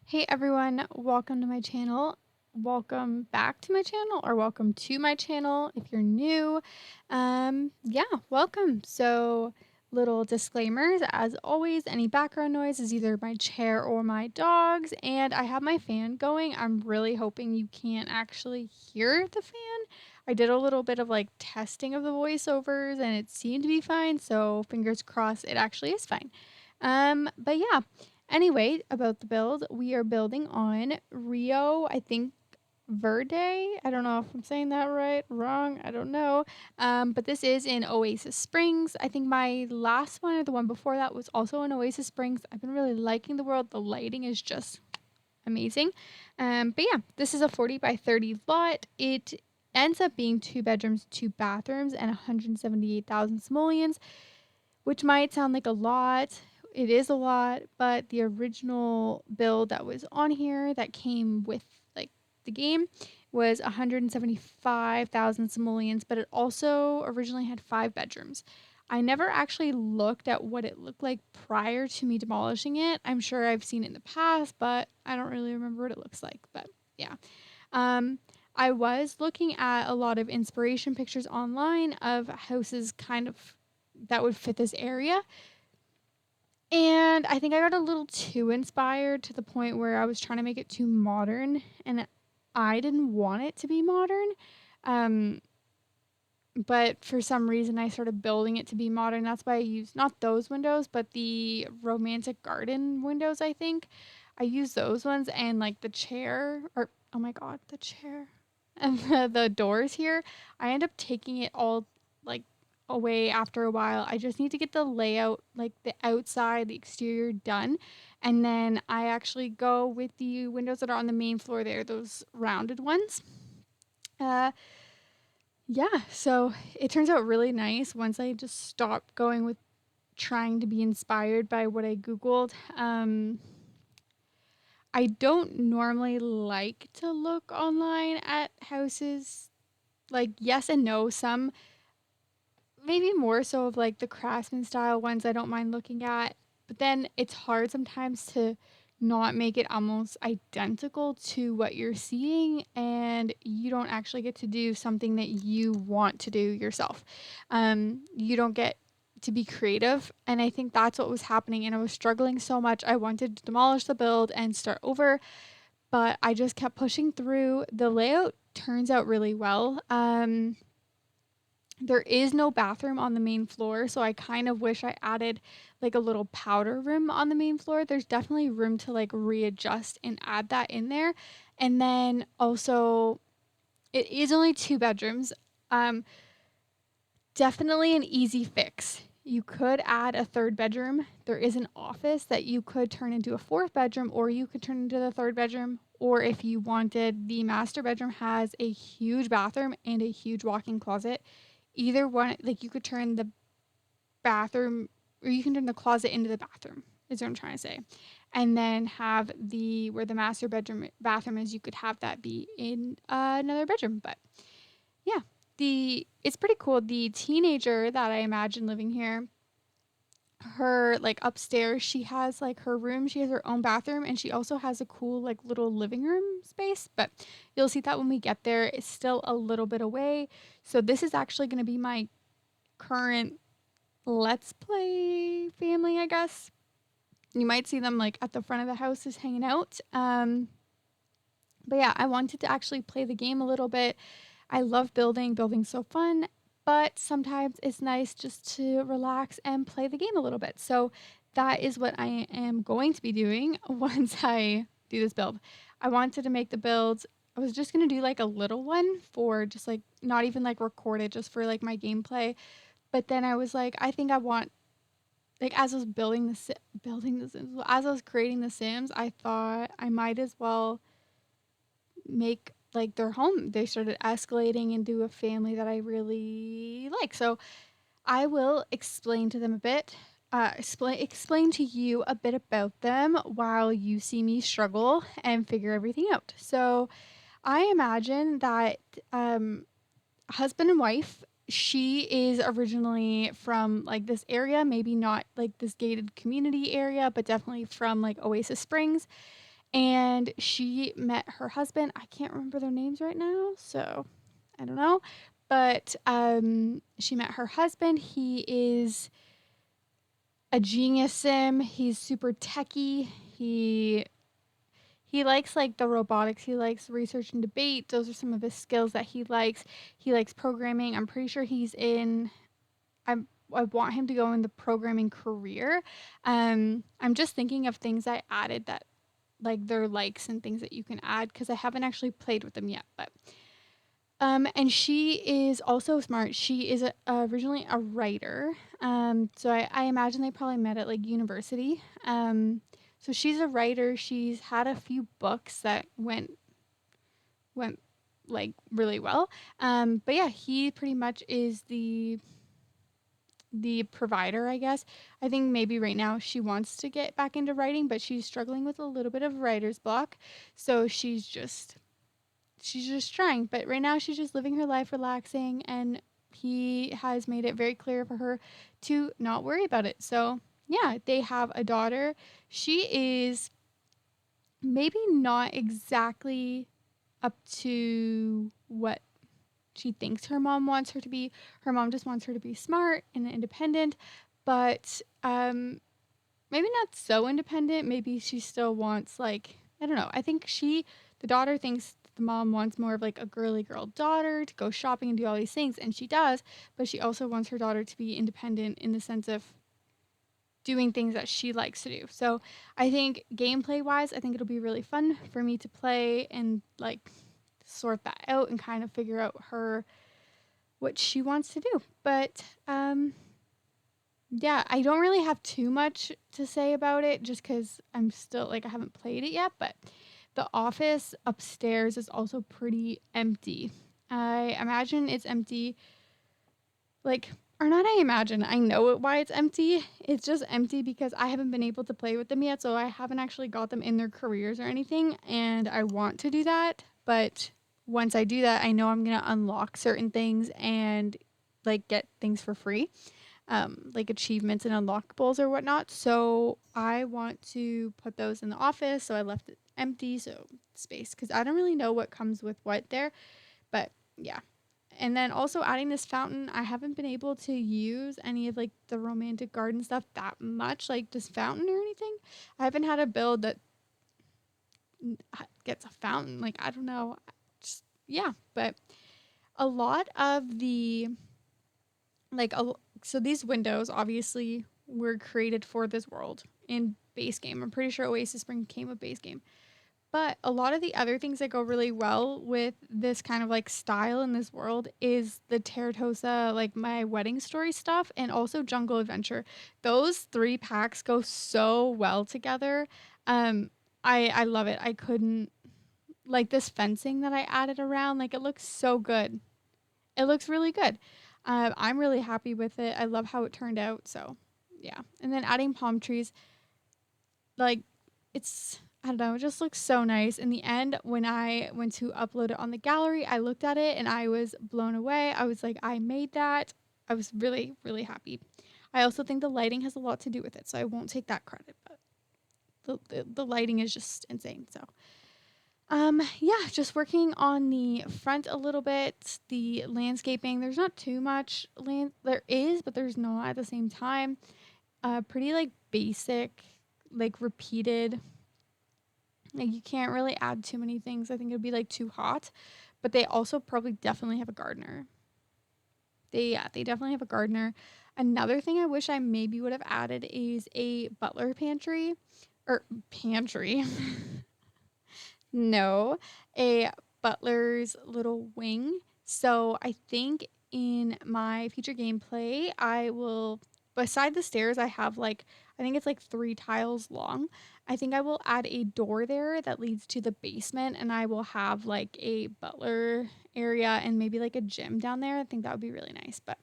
Hey everyone, welcome to my channel. Welcome back to my channel or welcome to my channel if you're new. Yeah, welcome. So, little disclaimers as always, any background noise is either my chair or my dogs, and I have my fan going. I'm really hoping you can't actually hear the fan. I did a little bit of like testing of the voiceovers and it seemed to be fine, so fingers crossed it actually is fine. But yeah, anyway, about the build, we are building on Rio, I think Verde. I don't know if I'm saying that right, wrong, I don't know. But this is in Oasis Springs. I think my last one or the one before that was also in Oasis Springs. I've been really liking the world. The lighting is just amazing. But yeah, this is a 40 by 30 lot. It ends up being 2 bedrooms, 2 bathrooms, and 178,000 simoleons, which might sound like a lot. It is a lot, but the original build that was on here that came with like the game was 175,000 simoleons, but it also originally had 5 bedrooms. I never actually looked at what it looked like prior to me demolishing it. I'm sure I've seen it in the past, but I don't really remember what it looks like. But yeah. Um, I was looking at a lot of inspiration pictures online of houses kind of that would fit this area. And I think I got a little too inspired to the point where I was trying to make it too modern, and I didn't want it to be modern. Um, but for some reason, I started building it to be modern. That's why I used not those windows, but the romantic garden windows, I think. I used those ones and like the chair, or oh my god, the chair and the doors here. I end up taking it all like away after a while. I just need to get the layout, like the outside, the exterior done. And then I actually go with the windows that are on the main floor there, those rounded ones. Uh, yeah, so it turns out really nice once I just stopped going with trying to be inspired by what I Googled. I don't normally like to look online at houses. Like, yes and no. Some, maybe more so of like the craftsman style ones I don't mind looking at. But then it's hard sometimes to not make it almost identical to what you're seeing, and you don't actually get to do something that you want to do yourself. You don't get to be creative, and I think that's what was happening. And I was struggling so much. I wanted to demolish the build and start over, but I just kept pushing through. The layout turns out really well. There is no bathroom on the main floor, so I kind of wish I added like a little powder room on the main floor. There's definitely room to like readjust and add that in there. And then also, it is only 2 bedrooms. Um, Definitely an easy fix. You could add a third bedroom. There is an office that you could turn into a fourth bedroom, or you could turn into the third bedroom. Or if you wanted, the master bedroom has a huge bathroom and a huge walk-in closet. Either one, like you could turn the bathroom or you can turn the closet into the bathroom, is what I'm trying to say. And then have the where the master bedroom bathroom is, you could have that be in another bedroom. But yeah, it's pretty cool. The teenager that I imagine living here, her like upstairs, she has like her room, she has her own bathroom, and she also has a cool like little living room space. But you'll see that when we get there. It's still a little bit away. So this is actually going to be my current let's play family, I guess. You might see them like at the front of the house just hanging out. But yeah, I wanted to actually play the game a little bit. I love building. Building's so fun, but sometimes it's nice just to relax and play the game a little bit. So that is what I am going to be doing once I do this build. I wanted to make the build. I was just going to do like a little one for just like not even like record it, just for like my gameplay. But then I was like, I think I want, like, as I was building the Sims, as I was creating the Sims, I thought I might as well make like their home. They started escalating into a family that I really like. So I will explain to them a bit. Explain to you a bit about them while you see me struggle and figure everything out. So I imagine that husband and wife, she is originally from like this area, maybe not like this gated community area, but definitely from like Oasis Springs. and she met her husband. I can't remember their names right now, so I don't know. But she met her husband. He is a genius sim. He's super techie. He likes like the robotics. He likes research and debate. Those are some of his skills that he likes. He likes programming. I'm pretty sure he's in. I want him to go in the programming career. I'm just thinking of things I added that like their likes and things that you can add because I haven't actually played with them yet. But and she is also smart. She is originally a writer. So I imagine they probably met at like university. So she's a writer. She's had a few books that went like really well. But yeah, he pretty much is the provider, I guess. I think maybe right now she wants to get back into writing, but she's struggling with a little bit of writer's block. So she's just trying, but right now she's just living her life relaxing, and he has made it very clear for her to not worry about it. So yeah, they have a daughter. She is maybe not exactly up to what she thinks her mom wants her to be. Her mom just wants her to be smart and independent, but maybe not so independent. Maybe she still wants like, I don't know. I think the daughter thinks the mom wants more of like a girly girl daughter to go shopping and do all these things, and she does, but she also wants her daughter to be independent in the sense of doing things that she likes to do. So I think gameplay wise, I think it'll be really fun for me to play and like sort that out and kind of figure out what she wants to do. But yeah, I don't really have too much to say about it just because I'm still like I haven't played it yet, but the office upstairs is also pretty empty. I imagine it's empty, like, or not I imagine, I know why it's empty. It's just empty because I haven't been able to play with them yet, so I haven't actually got them in their careers or anything, and I want to do that, but once I do that, I know I'm going to unlock certain things and like get things for free, like achievements and unlockables or whatnot. So I want to put those in the office. So I left it empty, so space, because I don't really know what comes with what there. But yeah. And then also adding this fountain, I haven't been able to use any of like the romantic garden stuff that much, like this fountain or anything. I haven't had a build that gets a fountain. Like, I don't know. Just, yeah. But a lot of the like so these windows obviously were created for this world in base game. I'm pretty sure Oasis Spring came with base game. But a lot of the other things that go really well with this kind of like style in this world is the Terratosa, like my wedding story stuff, and also Jungle Adventure. Those three packs go so well together. Um, I love it. I couldn't like this fencing that I added around. Like it looks so good. It looks really good. I'm really happy with it. I love how it turned out. So yeah, and then adding palm trees, like it's I don't know, it just looks so nice. In the end, when I went to upload it on the gallery, I looked at it and I was blown away. I was like, I made that. I was really, really happy. I also think the lighting has a lot to do with it, so I won't take that credit, but the lighting is just insane. So yeah, just working on the front a little bit, the landscaping. There's not too much land there is, but there's not at the same time. Pretty like basic, like repeated. Like you can't really add too many things. I think it'd be like too hot. But they also probably definitely have a gardener. They definitely have a gardener. Another thing I wish I maybe would have added is a butler pantry or pantry. No, a butler's little wing. So I think in my future gameplay, I will, beside the stairs, I have like, I think it's like 3 tiles long. I think I will add a door there that leads to the basement, and I will have like a butler area and maybe like a gym down there. I think that would be really nice, but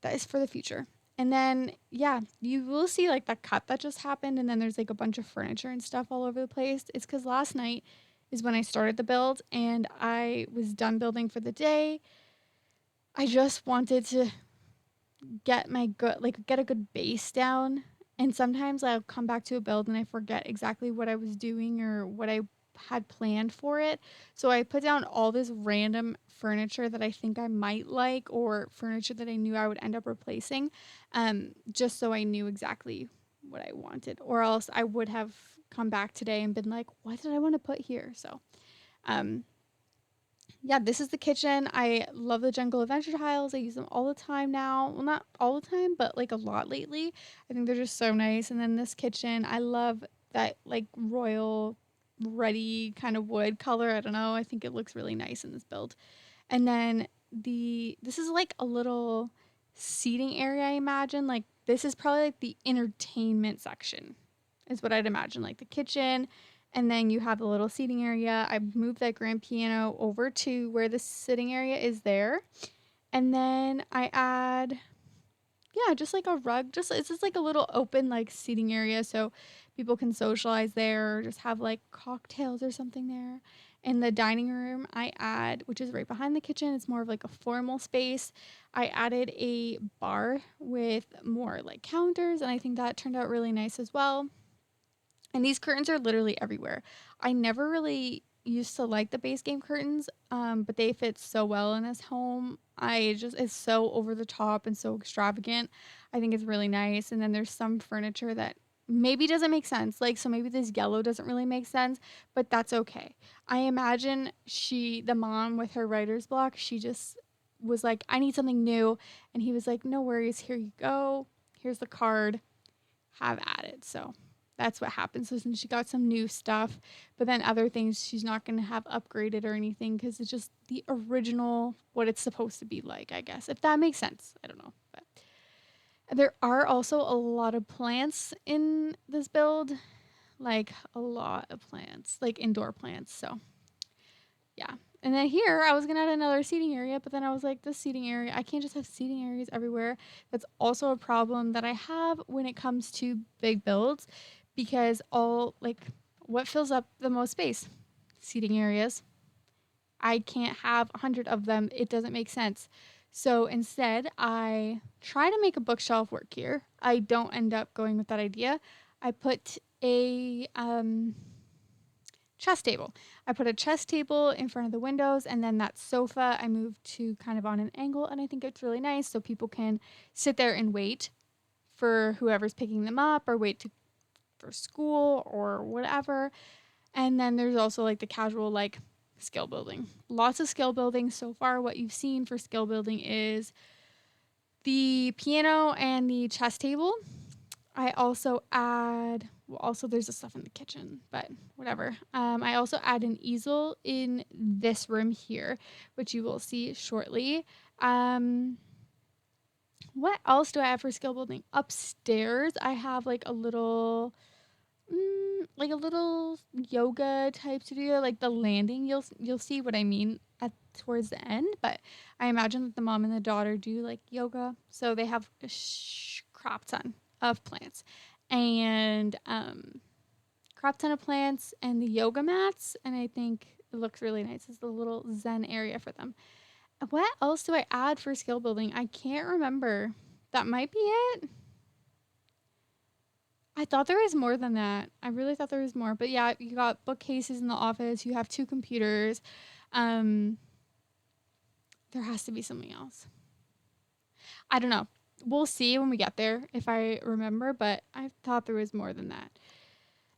that is for the future. And then, yeah, you will see like the cut that just happened, and then there's like a bunch of furniture and stuff all over the place. It's because last night is when I started the build and I was done building for the day. I just wanted to get my good, like, get a good base down And sometimes I'll come back to a build and I forget exactly what I was doing or what I had planned for it. So I put down all this random furniture that I think I might like, or furniture that I knew I would end up replacing, just so I knew exactly what I wanted. Or else I would have come back today and been like, what did I want to put here? So um, yeah, this is the kitchen. I love the jungle adventure tiles. I use them all the time now. Well, not all the time, but like a lot lately. I think they're just so nice. And then this kitchen, I love that like royal ready kind of wood color. I don't know. I think it looks really nice in this build. And then this is like a little seating area, I imagine. Like this is probably like the entertainment section is what I'd imagine, like the kitchen. And then you have a little seating area. I moved that grand piano over to where the sitting area is there. And then I add, yeah, just like a rug. Just it's just like a little open like seating area so people can socialize there or just have like cocktails or something there. In the dining room, I add, which is right behind the kitchen, it's more of like a formal space. I added a bar with more like counters, and I think that turned out really nice as well. And these curtains are literally everywhere. I never really used to like the base game curtains, but they fit so well in this home. It's so over the top and so extravagant. I think it's really nice. And then there's some furniture that maybe doesn't make sense. Like, so maybe this yellow doesn't really make sense, but that's okay. I imagine the mom with her writer's block, she just was like, I need something new. And he was like, no worries. Here you go. Here's the card, have at it. So that's what happened. So since she got some new stuff, but then other things she's not going to have upgraded or anything because it's just the original, what it's supposed to be like, I guess, if that makes sense. I don't know. But there are also a lot of plants in this build, like a lot of plants, like indoor plants. So yeah. And then here, I was going to add another seating area, but then I was like, this seating area, I can't just have seating areas everywhere. That's also a problem that I have when it comes to big builds because what fills up the most space? Seating areas. I can't have 100 of them. It doesn't make sense. So instead, I try to make a bookshelf work here. I don't end up going with that idea. I put a chess table. I put a chess table in front of the windows, and then that sofa I moved to kind of on an angle, and I think it's really nice so people can sit there and wait for whoever's picking them up or for school or whatever. And then there's also like the casual like skill building. Lots of skill building so far. What you've seen for skill building is the piano and the chess table. I also add, well, also there's the stuff in the kitchen, but whatever. I also add an easel in this room here, which you will see shortly. What else do I have for skill building? Upstairs, I have like a little yoga type studio, like the landing. You'll see what I mean at towards the end, but I imagine that the mom and the daughter do like yoga, so they have a crop ton of plants and crop ton of plants and the yoga mats, and I think it looks really nice. It's a little zen area for them. What else do I add for skill building? I can't remember. That might be it. I thought there was more than that. I really thought there was more. But yeah, you got bookcases in the office. You have 2 computers. Um, there has to be something else. I don't know. We'll see when we get there if I remember, but I thought there was more than that.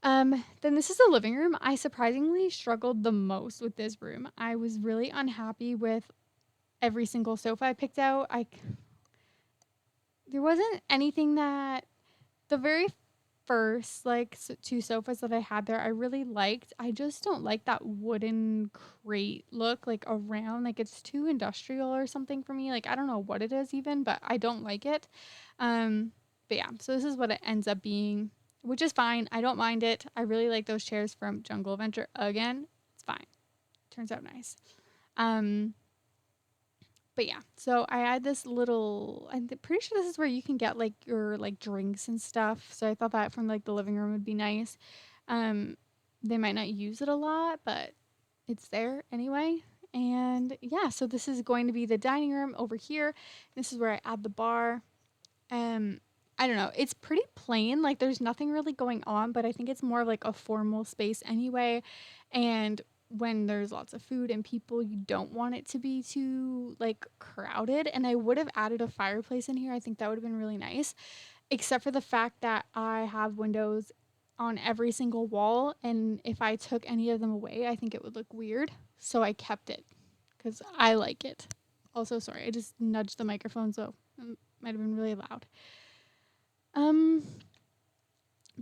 Then this is the living room. I surprisingly struggled the most with this room. I was really unhappy with every single sofa I picked out. There wasn't anything that the very first like 2 sofas that I had there I really liked. I just don't like that wooden crate look like around, like it's too industrial or something for me. Like I don't know what it is even, but I don't like it. But yeah, so this is what it ends up being, which is fine. I don't mind it. I really like those chairs from Jungle Adventure. Again, it's fine. Turns out nice. Um but yeah, so I had this little, I'm pretty sure this is where you can get like your like drinks and stuff. So I thought that from like the living room would be nice. Um, they might not use it a lot, but it's there anyway. And yeah, so this is going to be the dining room over here. This is where I add the bar. Um, I don't know. It's pretty plain. Like there's nothing really going on, but I think it's more of like a formal space anyway. And when there's lots of food and people, you don't want it to be too like crowded. And I would have added a fireplace in here. I think that would have been really nice, except for the fact that I have windows on every single wall. And if I took any of them away, I think it would look weird. So I kept it because I like it. Also, sorry, I just nudged the microphone, so it might have been really loud. Um,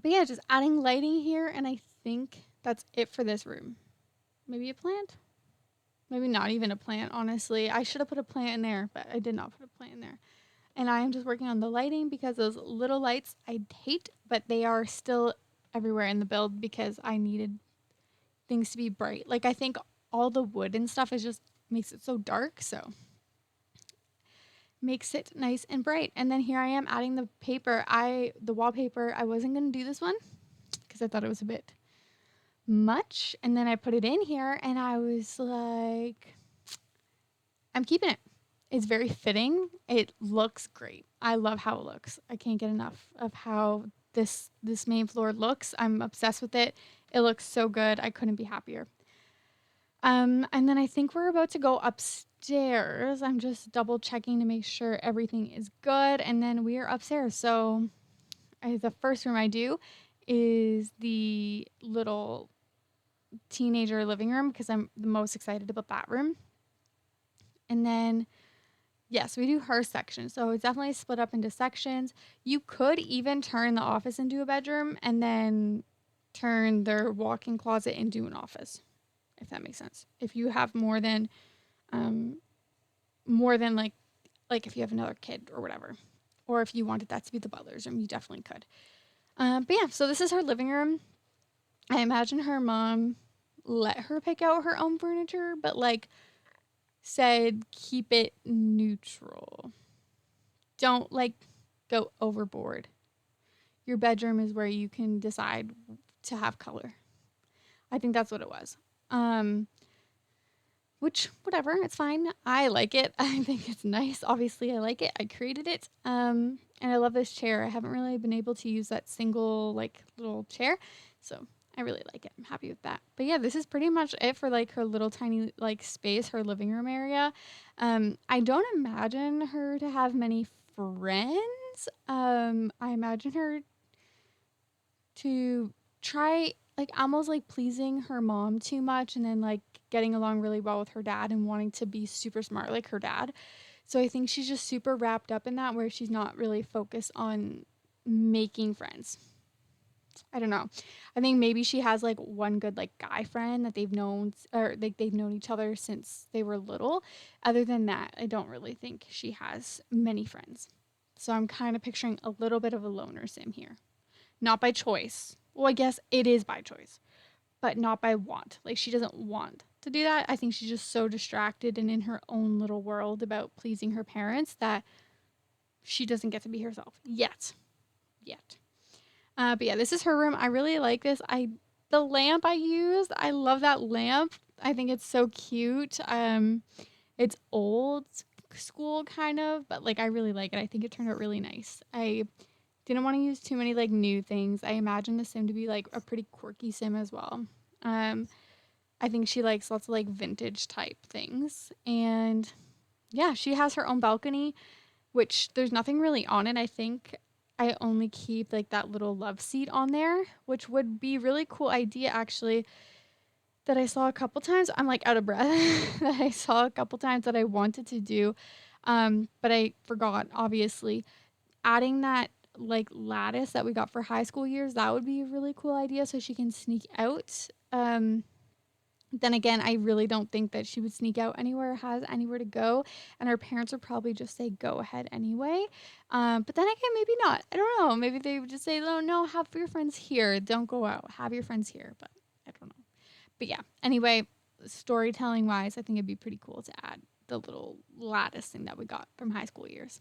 but yeah, just adding lighting here, and I think that's it for this room. Maybe a plant? Maybe not even a plant, honestly. I should have put a plant in there, but I did not put a plant in there. And I am just working on the lighting because those little lights I hate, but they are still everywhere in the build because I needed things to be bright. Like I think all the wood and stuff is just makes it so dark, so makes it nice and bright. And then here I am adding the paper. The wallpaper, I wasn't going to do this one because I thought it was a bit much. And then I put it in here and I was like, I'm keeping it. It's very fitting. It looks great. I love how it looks. I can't get enough of how this main floor looks. I'm obsessed with it. It looks so good. I couldn't be happier. And then I think we're about to go upstairs. I'm just double checking to make sure everything is good. And then we are upstairs. So the first room I do is the little teenager living room because I'm the most excited about that room. And then, yes, we do her section. So it's definitely split up into sections. You could even turn the office into a bedroom and then turn their walk-in closet into an office, if that makes sense. If you have more than like if you have another kid or whatever, or if you wanted that to be the butler's room, you definitely could. But yeah, so this is her living room. I imagine her mom let her pick out her own furniture, but like said keep it neutral. Don't like go overboard. Your bedroom is where you can decide to have color. I think that's what it was. Which, whatever, it's fine. I like it. I think it's nice. Obviously, I like it. I created it. And I love this chair. I haven't really been able to use that single, like, little chair. So I really like it. I'm happy with that. But yeah, this is pretty much it for, like, her little tiny, like, space, her living room area. I don't imagine her to have many friends. I imagine her to try like almost like pleasing her mom too much and then like getting along really well with her dad and wanting to be super smart like her dad. So I think she's just super wrapped up in that where she's not really focused on making friends. I don't know. I think maybe she has like one good like guy friend that they've known or like they've known each other since they were little. Other than that, I don't really think she has many friends. So I'm kind of picturing a little bit of a loner sim here. Not by choice. Well, I guess it is by choice, but not by want. Like, she doesn't want to do that. I think she's just so distracted and in her own little world about pleasing her parents that she doesn't get to be herself yet. But yeah, this is her room. I really like this. The lamp I used, I love that lamp. I think it's so cute. It's old school kind of, but like I really like it. I think it turned out really nice. I didn't want to use too many like new things. I imagine the sim to be like a pretty quirky sim as well. I think she likes lots of like vintage type things. And yeah, she has her own balcony, which there's nothing really on it. I think I only keep like that little love seat on there, which would be really cool idea actually that I saw a couple times. I'm like out of breath that I saw a couple times that I wanted to do. But I forgot obviously adding that like lattice that we got for high school years, that would be a really cool idea so she can sneak out. Then again, I really don't think that she would sneak out anywhere or has anywhere to go, and her parents would probably just say go ahead anyway. But then again, maybe not. I don't know. Maybe they would just say no, have your friends here, don't go out, have your friends here. But I don't know. But yeah, anyway, storytelling wise, I think it'd be pretty cool to add the little lattice thing that we got from high school years.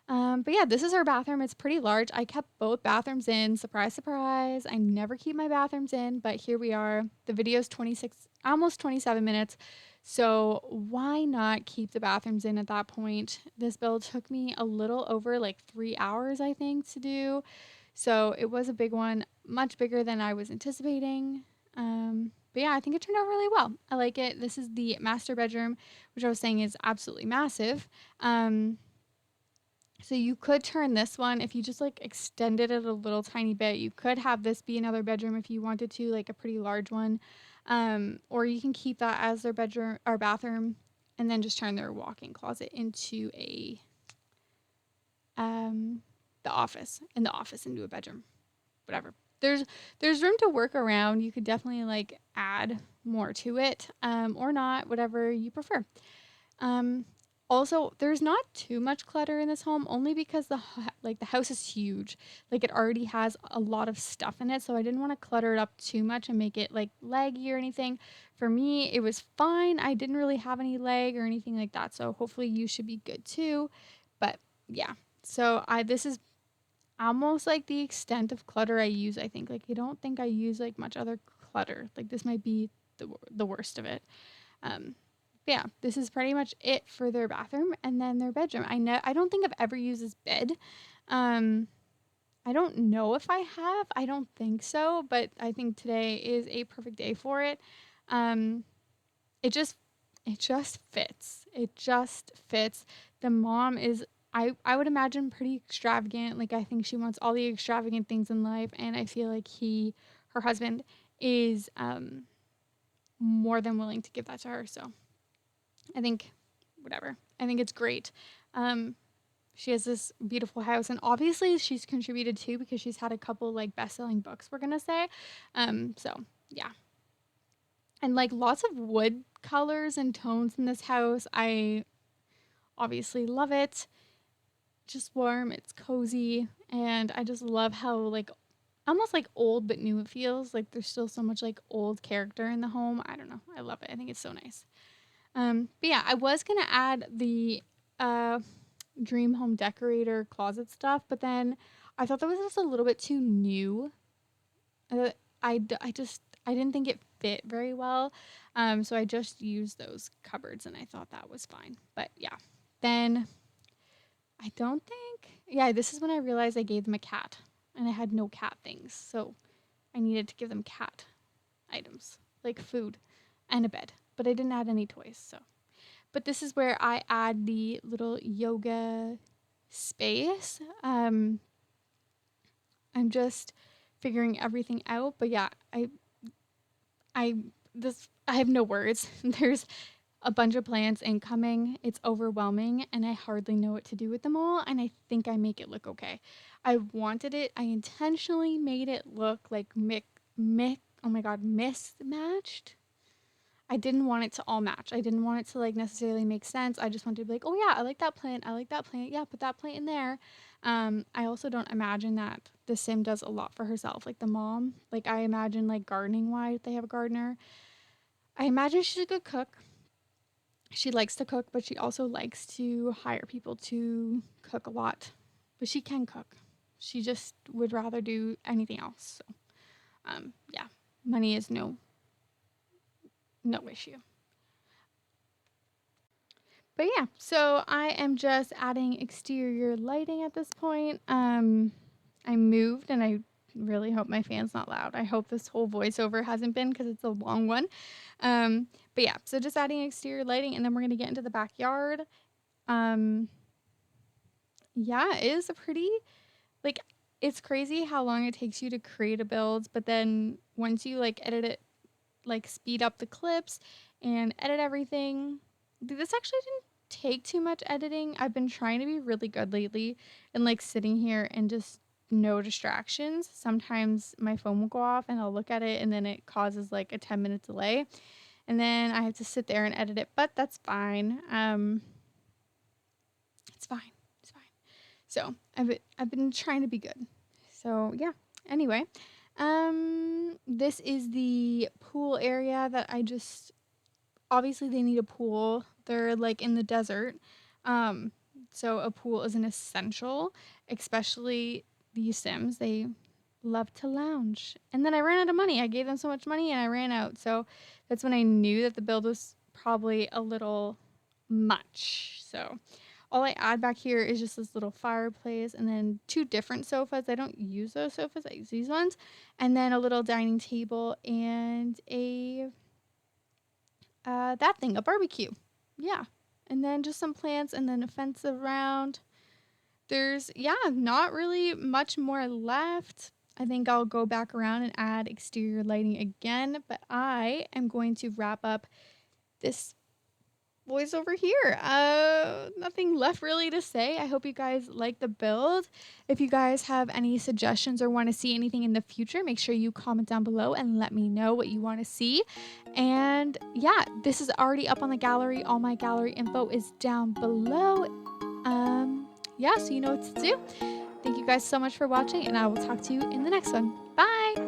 But yeah, this is our bathroom. It's pretty large. I kept both bathrooms in. Surprise, surprise. I never keep my bathrooms in, but here we are. The video is 26, almost 27 minutes. So why not keep the bathrooms in at that point? This build took me a little over like 3 hours, I think, to do. So it was a big one, much bigger than I was anticipating. But yeah, I think it turned out really well. I like it. This is the master bedroom, which I was saying is absolutely massive. So you could turn this one if you just like extended it a little tiny bit. You could have this be another bedroom if you wanted to, like a pretty large one. Or you can keep that as their bedroom or bathroom and then just turn their walk-in closet into a the office and the office into a bedroom. Whatever. There's room to work around. You could definitely like add more to it or not, whatever you prefer. Um, Also, there's not too much clutter in this home, only because the house is huge. Like it already has a lot of stuff in it, so I didn't want to clutter it up too much and make it like laggy or anything. For me, it was fine. I didn't really have any lag or anything like that, so hopefully you should be good too. But yeah, so I this is almost like the extent of clutter I use. I think like I don't think I use like much other clutter. Like this might be the worst of it. Um, yeah, this is pretty much it for their bathroom and then their bedroom. I don't think I've ever used this bed. Um, I don't know if I have. I don't think so, but I think today is a perfect day for it. Um, it just it just fits. It just fits. The mom is I would imagine pretty extravagant. Like I think she wants all the extravagant things in life, and I feel like her husband is more than willing to give that to her. So I think whatever. I think it's great. Um, she has this beautiful house, and obviously she's contributed too because she's had a couple like best-selling books. We're gonna say, so yeah, and like lots of wood colors and tones in this house. I obviously love it. Just warm. It's cozy, and I just love how like almost like old but new it feels. Like there's still so much like old character in the home. I don't know. I love it. I think it's so nice. But yeah, I was gonna add the uh, dream home decorator closet stuff, but then I thought that was just a little bit too new. Uh, I didn't think it fit very well, so I just used those cupboards, and I thought that was fine. But yeah, then I don't think yeah. This is when I realized I gave them a cat, and I had no cat things, so I needed to give them cat items like food and a bed, but I didn't add any toys, so. But this is where I add the little yoga space. I'm just figuring everything out, but yeah, I I have no words. There's a bunch of plants incoming. It's overwhelming and I hardly know what to do with them all, and I think I make it look okay. I intentionally made it look like oh my god, mismatched. I didn't want it to all match. I didn't want it to like necessarily make sense. I just wanted to be like, oh yeah, I like that plant. I like that plant. Yeah, put that plant in there. I also don't imagine that the sim does a lot for herself. Like the mom, like I imagine like gardening wise, they have a gardener. I imagine she's a good cook. She likes to cook, but she also likes to hire people to cook a lot. But she can cook. She just would rather do anything else. So, yeah, money is no issue. But yeah, so I am just adding exterior lighting at this point. I moved and I really hope my fan's not loud. I hope this whole voiceover hasn't been because it's a long one. But yeah, so just adding exterior lighting and then we're going to get into the backyard. Um, yeah, it is a pretty, like, it's crazy how long it takes you to create a build, but then once you like edit it, like speed up the clips and edit everything, this actually didn't take too much editing. I've been trying to be really good lately and like sitting here and just no distractions. Sometimes my phone will go off and I'll look at it and then it causes like a 10-minute delay. And then I have to sit there and edit it, but that's fine. It's fine. It's fine. So I've been trying to be good. So yeah. Anyway, this is the pool area that I just obviously they need a pool. They're like in the desert. Um, so a pool is an essential, especially these Sims. They love to lounge. And then I ran out of money. I gave them so much money and I ran out. So that's when I knew that the build was probably a little much. So all I add back here is just this little fireplace and then 2 different sofas. I don't use those sofas, I use these ones. And then a little dining table and a that thing, a barbecue. Yeah. And then just some plants and then a fence around. There's, yeah, not really much more left. I think I'll go back around and add exterior lighting again, but I am going to wrap up this voice over here. Nothing left really to say. I hope you guys like the build. If you guys have any suggestions or want to see anything in the future, make sure you comment down below and let me know what you want to see. And yeah, this is already up on the gallery. All my gallery info is down below. Yeah, so you know what to do. Thank you guys so much for watching, and I will talk to you in the next one. Bye!